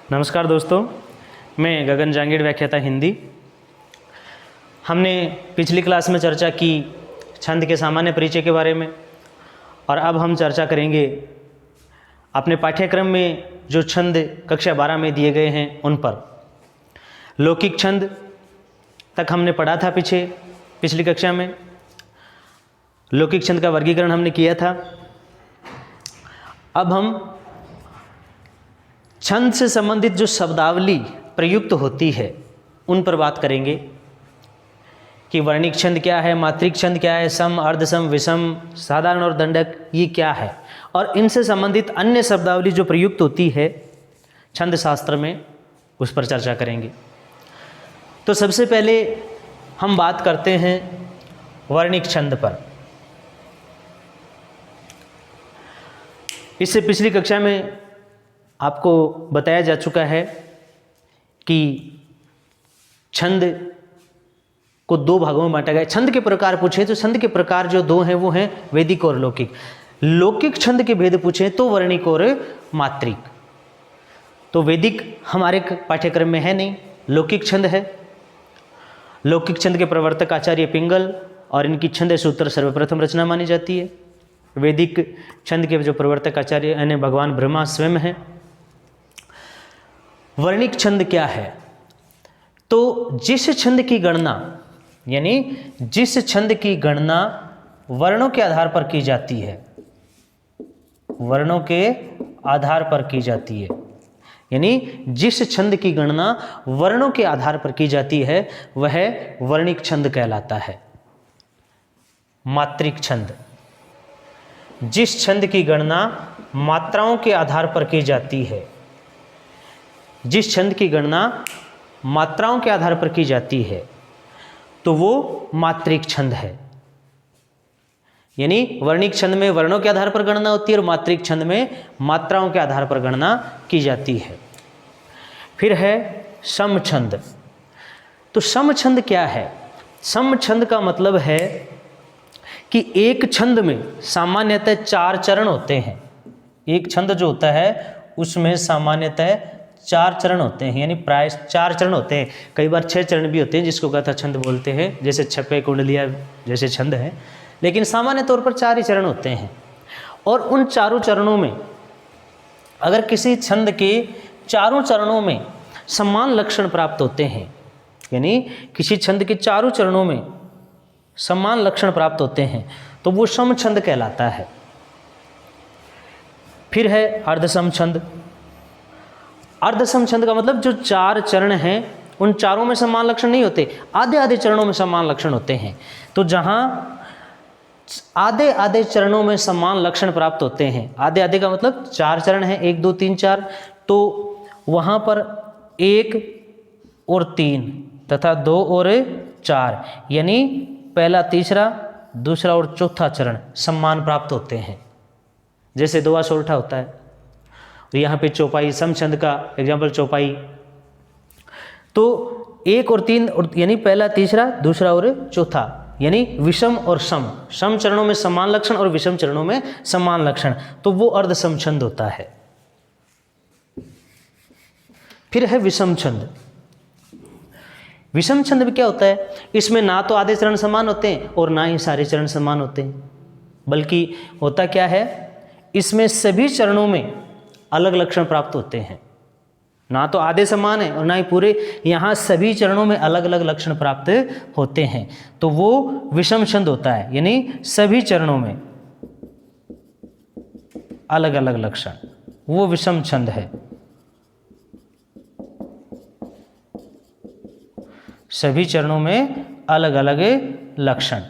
नमस्कार दोस्तों, मैं गगन जांगीड़, व्याख्याता हिंदी। हमने पिछली क्लास में चर्चा की छंद के सामान्य परिचय के बारे में, और अब हम चर्चा करेंगे अपने पाठ्यक्रम में जो छंद कक्षा 12 में दिए गए हैं उन पर। लौकिक छंद तक हमने पढ़ा था पिछली कक्षा में। लौकिक छंद का वर्गीकरण हमने किया था। अब हम छंद से संबंधित जो शब्दावली प्रयुक्त होती है उन पर बात करेंगे कि वर्णिक छंद क्या है, मात्रिक छंद क्या है, सम, अर्धसम, विषम, साधारण और दंडक ये क्या है, और इनसे संबंधित अन्य शब्दावली जो प्रयुक्त होती है छंद शास्त्र में उस पर चर्चा करेंगे। तो सबसे पहले हम बात करते हैं वर्णिक छंद पर। इससे पिछली कक्षा में आपको बताया जा चुका है कि छंद को दो भागों में बांटा गया। छंद के प्रकार पूछे तो छंद के प्रकार जो दो हैं वो हैं वैदिक और लौकिक। लौकिक छंद के भेद पूछे तो वर्णिक और मात्रिक। तो वैदिक हमारे पाठ्यक्रम में है नहीं, लौकिक छंद है। लौकिक छंद के प्रवर्तक आचार्य पिंगल और इनकी छंद सूत्र सर्वप्रथम रचना मानी जाती है। वैदिक छंद के जो प्रवर्तक आचार्य यानी भगवान ब्रह्मा स्वयं हैं। वर्णिक छंद क्या है? तो जिस छंद की गणना यानी जिस छंद की गणना वर्णों के आधार पर की जाती है, वर्णों के आधार पर की जाती है, यानी जिस छंद की गणना वर्णों के आधार पर की जाती है वह वर्णिक छंद कहलाता है। मात्रिक छंद, जिस छंद की गणना मात्राओं के आधार पर की जाती है, जिस छंद की गणना मात्राओं के आधार पर की जाती है तो वो मात्रिक छंद है। यानी वर्णिक छंद में वर्णों के आधार पर गणना होती है और मात्रिक छंद में मात्राओं के आधार पर गणना की जाती है। फिर है सम छंद। तो सम छंद क्या है? सम छंद का मतलब है कि एक छंद में सामान्यतः 4 चरण होते हैं। एक छंद जो होता है उसमें सामान्यतः 4 चरण होते हैं, यानी प्राय 4 चरण होते हैं। कई बार 6 चरण भी होते हैं जिसको गाथा छंद बोलते हैं, जैसे छपे कुंडलिया जैसे छंद है, लेकिन सामान्य तौर पर 4 ही चरण होते हैं। और उन चारों चरणों में अगर किसी छंद के चारों चरणों में समान लक्षण प्राप्त होते हैं, यानी किसी छंद के चारों चरणों में समान लक्षण प्राप्त होते हैं तो वो सम छंद कहलाता है। फिर है अर्धसम छंद। अर्धसम छंद का मतलब जो 4 चरण हैं उन चारों में समान लक्षण नहीं होते, आधे आधे चरणों में समान लक्षण होते हैं। तो जहां आधे आधे चरणों में समान लक्षण प्राप्त होते हैं, आधे आधे का मतलब 4 चरण हैं, 1 2 3 4, तो वहां पर 1 और 3 तथा 2 और 4, यानी पहला तीसरा दूसरा और चौथा चरण सम्मान प्राप्त होते हैं। जैसे दोहा सोरठा होता है, यहाँ पे चौपाई, सम छंद का एग्जाम्पल चौपाई। तो 1 और 3 और यानी पहला तीसरा दूसरा और चौथा, यानी विषम और सम, सम चरणों में समान लक्षण और विषम चरणों में समान लक्षण, तो वो अर्धसम छंद होता है। फिर है विषम छंद। विषम छंद में क्या होता है? इसमें ना तो आधे चरण समान होते हैं और ना ही सारे चरण समान होते हैं, बल्कि होता क्या है, इसमें सभी चरणों में अलग लक्षण प्राप्त होते हैं। ना तो आधे समान है और ना ही पूरे, यहाँ सभी चरणों में अलग अलग लक्षण प्राप्त होते हैं, तो वो विषम छंद होता है। यानी सभी चरणों में अलग अलग लक्षण, वो विषम छंद है। सभी चरणों में अलग अलग लक्षण,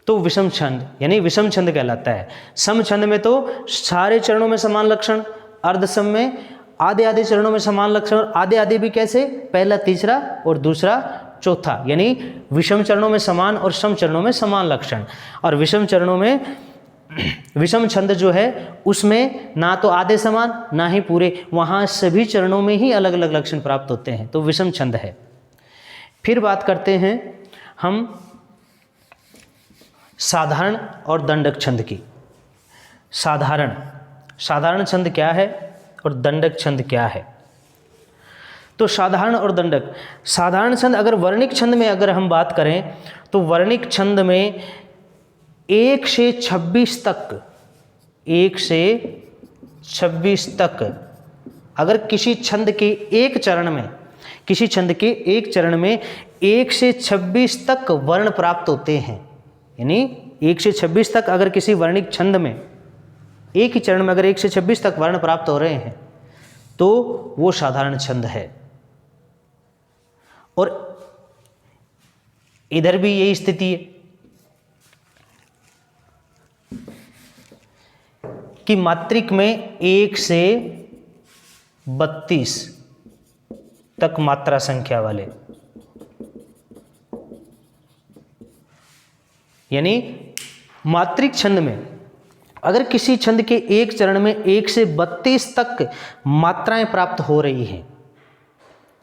तो विषम छंद यानी विषम छंद कहलाता है। सम छंद में तो सारे चरणों में समान लक्षण, अर्धसम में आधे आधे चरणों में समान लक्षण, और आधे आधे भी कैसे, पहला तीसरा और दूसरा चौथा, यानी विषम चरणों में समान और सम चरणों में समान लक्षण। और विषम चरणों में विषम छंद जो है उसमें ना तो आधे समान ना ही पूरे, वहाँ सभी चरणों में ही अलग अलग लक्षण प्राप्त होते हैं, तो विषम छंद है। फिर बात करते हैं हम साधारण और दंडक छंद की। साधारण छंद क्या है और दंडक छंद क्या है? तो साधारण और दंडक, साधारण छंद अगर वर्णिक छंद में अगर हम बात करें तो वर्णिक छंद में 1 से 26 तक, 1 से 26 तक अगर किसी छंद के एक चरण में, किसी छंद के एक चरण में 1 से 26 तक वर्ण प्राप्त होते हैं, यानी 1 से 26 तक अगर किसी वर्णिक छंद में एक ही चरण में अगर 1 से 26 तक वर्ण प्राप्त हो रहे हैं तो वो साधारण छंद है। और इधर भी यही स्थिति है कि मात्रिक में 1 से 32 तक मात्रा संख्या वाले, यानी मात्रिक छंद में अगर किसी छंद के एक चरण में 1 से 32 तक मात्राएं प्राप्त हो रही हैं,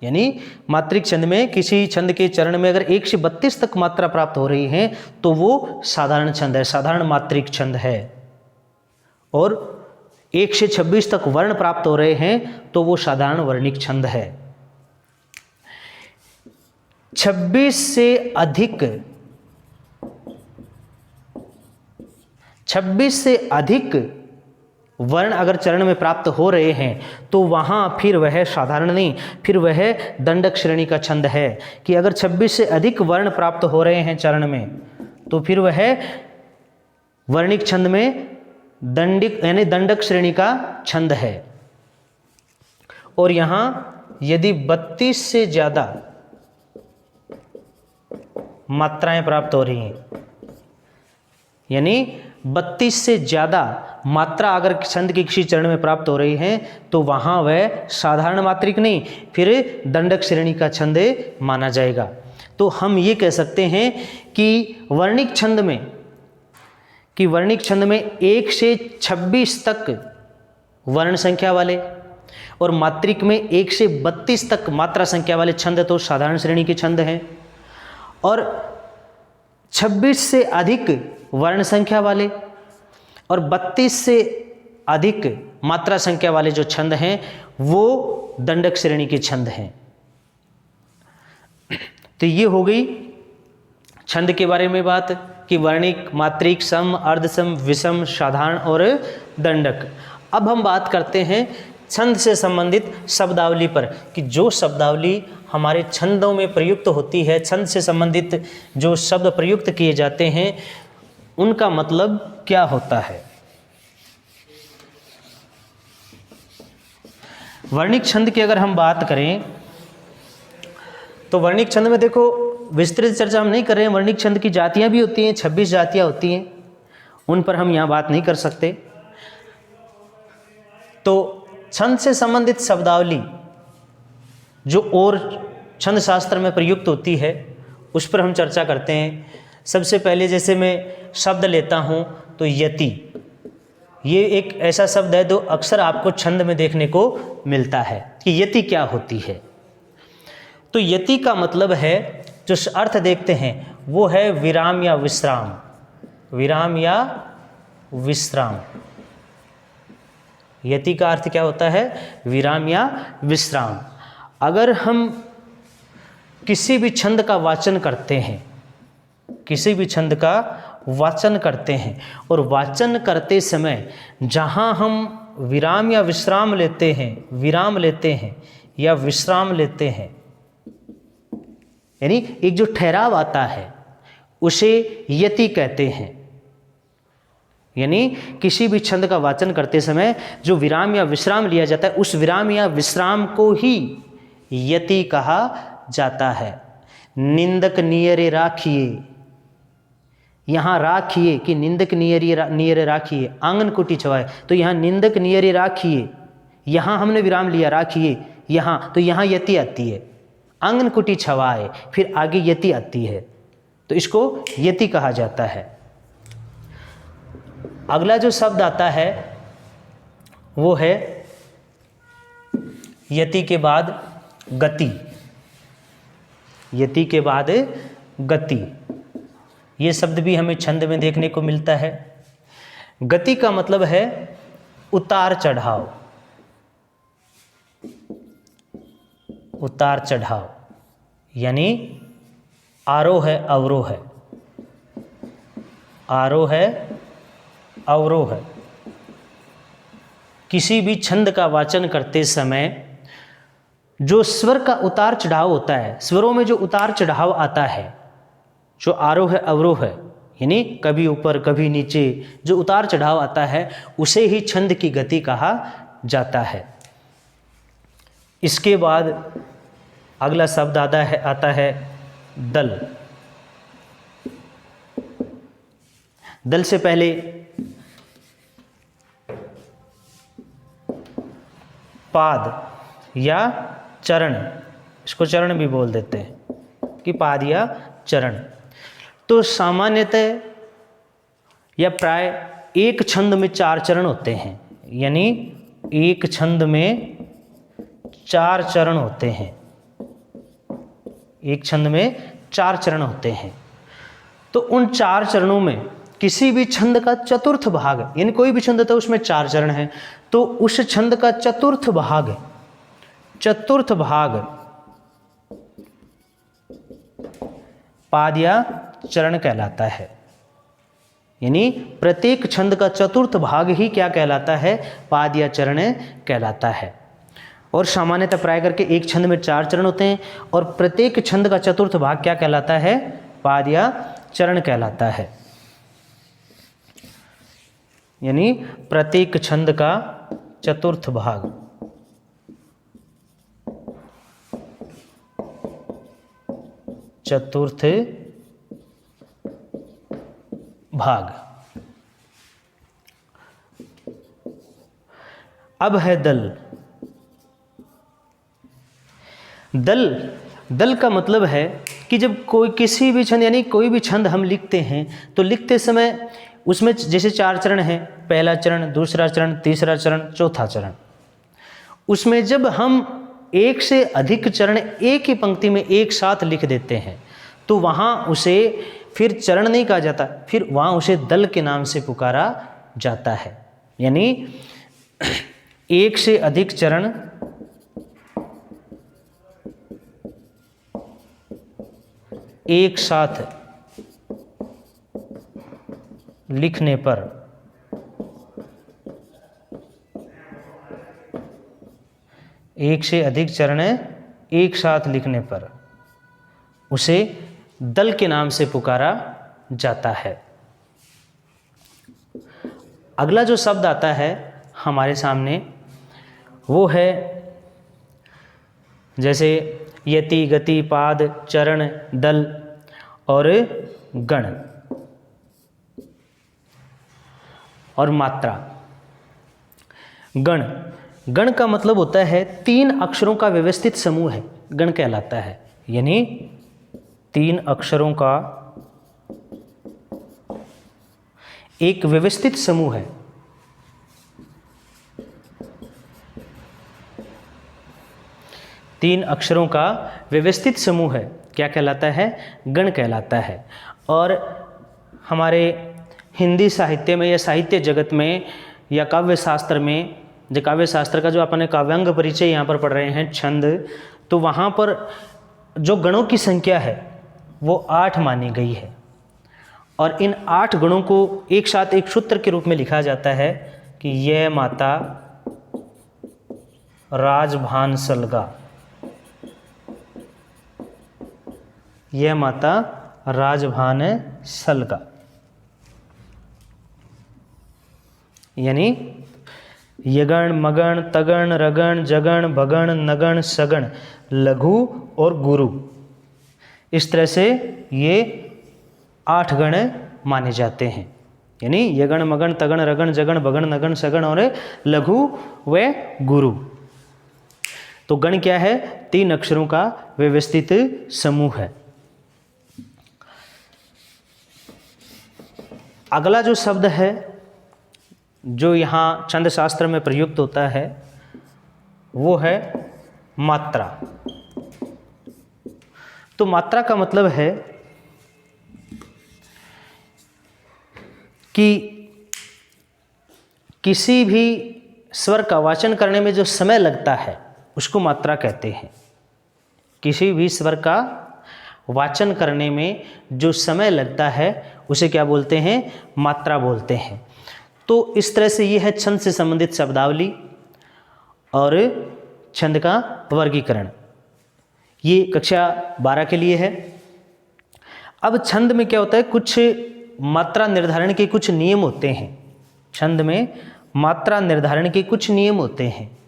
यानी मात्रिक छंद में किसी छंद के चरण में अगर 1 से 32 तक मात्रा प्राप्त हो रही है तो वो साधारण छंद है, साधारण मात्रिक छंद है। और 1 से 26 तक वर्ण प्राप्त हो रहे हैं तो वो साधारण वर्णिक छंद है। 26 से अधिक वर्ण अगर चरण में प्राप्त हो रहे हैं तो वहाँ फिर वह साधारण नहीं, फिर वह दंडक श्रेणी का छंद है कि अगर 26 से अधिक वर्ण प्राप्त हो रहे हैं चरण में तो फिर वह वर्णिक छंद में दंडिक यानी दंडक श्रेणी का छंद है। और यहाँ यदि 32 से ज़्यादा मात्राएं प्राप्त हो रही हैं, यानी 32 से ज़्यादा मात्रा अगर छंद की किसी चरण में प्राप्त हो रही है तो वहाँ वह साधारण मात्रिक नहीं, फिर दंडक श्रेणी का छंद माना जाएगा। तो हम ये कह सकते हैं कि वर्णिक छंद में 1 से 26 तक वर्ण संख्या वाले और मात्रिक में 1 से 32 तक मात्रा संख्या वाले छंद तो साधारण श्रेणी के छंद हैं, और 26 से अधिक वर्ण संख्या वाले और 32 से अधिक मात्रा संख्या वाले जो छंद हैं वो दंडक श्रेणी के छंद हैं। तो ये हो गई छंद के बारे में बात कि वर्णिक, मात्रिक, सम, अर्धसम, विषम, साधारण और दंडक। अब हम बात करते हैं छंद से संबंधित शब्दावली पर कि जो शब्दावली हमारे छंदों में प्रयुक्त होती है, छंद से संबंधित जो शब्द प्रयुक्त किए जाते हैं उनका मतलब क्या होता है। वर्णिक छंद की अगर हम बात करें तो वर्णिक छंद में देखो विस्तृत चर्चा हम नहीं कर रहे हैं। वर्णिक छंद की जातियां भी होती हैं, 26 जातियां होती हैं, उन पर हम यहाँ बात नहीं कर सकते। तो छंद से संबंधित शब्दावली जो और छंद शास्त्र में प्रयुक्त होती है उस पर हम चर्चा करते हैं। सबसे पहले जैसे मैं शब्द लेता हूँ तो यति, ये एक ऐसा शब्द है जो अक्सर आपको छंद में देखने को मिलता है कि यति क्या होती है। तो यति का मतलब है, जो अर्थ देखते हैं वो है विराम या विश्राम, विराम या विश्राम। यति का अर्थ क्या होता है? विराम या विश्राम। अगर हम किसी भी छंद का वाचन करते हैं, किसी भी छंद का वाचन करते हैं और वाचन करते समय जहाँ हम विराम या विश्राम लेते हैं, विराम लेते हैं या विश्राम लेते हैं, यानी एक जो ठहराव आता है उसे यति कहते हैं। यानी किसी भी छंद का वाचन करते समय जो विराम या विश्राम लिया जाता है उस विराम या विश्राम को ही यति कहा जाता है। निंदक नियरे राखिए, यहाँ राखिए कि निंदक नियरे राखिए, आंगन कुटी छवाए, तो यहाँ निंदक नियरे राखिए, यहाँ हमने विराम लिया राखिए, यहाँ तो यहाँ यति आती है। आंगन कुटी छवाए, फिर आगे यति आती है, तो इसको यति कहा जाता है। अगला जो शब्द आता है वो है यति के बाद गति, यति के बाद गति। ये शब्द भी हमें छंद में देखने को मिलता है। गति का मतलब है उतार चढ़ाव, उतार चढ़ाव, यानी आरोह है अवरोह है, आरोह है अवरोह है। किसी भी छंद का वाचन करते समय जो स्वर का उतार चढ़ाव होता है, स्वरों में जो उतार चढ़ाव आता है, जो आरोह है अवरोह है, यानी कभी ऊपर कभी नीचे जो उतार चढ़ाव आता है, उसे ही छंद की गति कहा जाता है। इसके बाद अगला शब्द आता है दल। दल से पहले पाद या चरण, इसको चरण भी बोल देते हैं कि पाद या चरण। तो सामान्यतः या प्राय एक छंद में 4 चरण होते हैं, यानी एक छंद में 4 चरण होते हैं, एक छंद में 4 चरण होते हैं। तो उन 4 चरणों में किसी भी छंद का चतुर्थ भाग, यानी कोई भी छंद होता है उसमें 4 चरण हैं, तो उस छंद का चतुर्थ भाग पाद या चरण कहलाता है। यानी प्रत्येक छंद का चतुर्थ भाग ही क्या कहलाता है? पाद या चरण कहलाता है। और सामान्यतः प्राय करके एक छंद में 4 चरण होते हैं और प्रत्येक छंद का चतुर्थ भाग क्या कहलाता है? पाद या चरण कहलाता है। यानी प्रत्येक छंद का चतुर्थ भाग चतुर्थ भाग। अब है दल। दल का मतलब है कि जब कोई किसी भी छंद, यानी कोई भी छंद हम लिखते हैं तो लिखते समय उसमें जैसे 4 चरण हैं, पहला चरण, दूसरा चरण, तीसरा चरण, चौथा चरण। उसमें जब हम एक से अधिक चरण एक ही पंक्ति में एक साथ लिख देते हैं तो वहाँ उसे फिर चरण नहीं कहा जाता, फिर वहाँ उसे दल के नाम से पुकारा जाता है। यानी एक से अधिक चरण एक साथ लिखने पर एक से अधिक चरण एक साथ लिखने पर उसे दल के नाम से पुकारा जाता है। अगला जो शब्द आता है हमारे सामने वो है जैसे यति, गति, पाद, चरण, दल और गण और मात्रा। गण का मतलब होता है 3 अक्षरों का व्यवस्थित समूह है, गण कहलाता है। यानी 3 अक्षरों का एक व्यवस्थित समूह है। तीन अक्षरों का व्यवस्थित समूह है, क्या कहलाता है? गण कहलाता है। और हमारे हिंदी साहित्य में या साहित्य जगत में या काव्य शास्त्र में, जो काव्य शास्त्र का जो अपने काव्यांग परिचय यहाँ पर पढ़ रहे हैं, छंद, तो वहाँ पर जो गणों की संख्या है वो 8 मानी गई है। और इन 8 गणों को एक साथ एक सूत्र के रूप में लिखा जाता है कि यह माता राजभान सलगा, यह माता राजभान सलगा। यानी यगण, मगण, तगण, रगण, जगण, भगण, नगण, सगण, लघु और गुरु, इस तरह से ये 8 गण माने जाते हैं। यानी यगण, मगण, तगण, रगण, जगण, भगण, नगण, सगण और लघु व गुरु। तो गण क्या है? 3 अक्षरों का व्यवस्थित समूह है। अगला जो शब्द है जो यहाँ छंद शास्त्र में प्रयुक्त होता है वो है मात्रा। तो मात्रा का मतलब है कि किसी भी स्वर का वाचन करने में जो समय लगता है उसको मात्रा कहते हैं। किसी भी स्वर का वाचन करने में जो समय लगता है उसे क्या बोलते हैं? मात्रा बोलते हैं। तो इस तरह से ये है छंद से संबंधित शब्दावली और छंद का वर्गीकरण। ये कक्षा 12 के लिए है। अब छंद में क्या होता है, कुछ मात्रा निर्धारण के कुछ नियम होते हैं। छंद में मात्रा निर्धारण के कुछ नियम होते हैं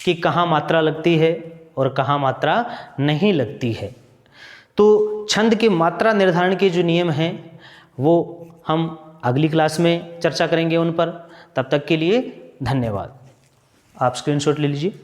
कि कहाँ मात्रा लगती है और कहाँ मात्रा नहीं लगती है। तो छंद के मात्रा निर्धारण के जो नियम हैं वो हम अगली क्लास में चर्चा करेंगे उन पर। तब तक के लिए धन्यवाद। आप स्क्रीनशॉट ले लीजिए।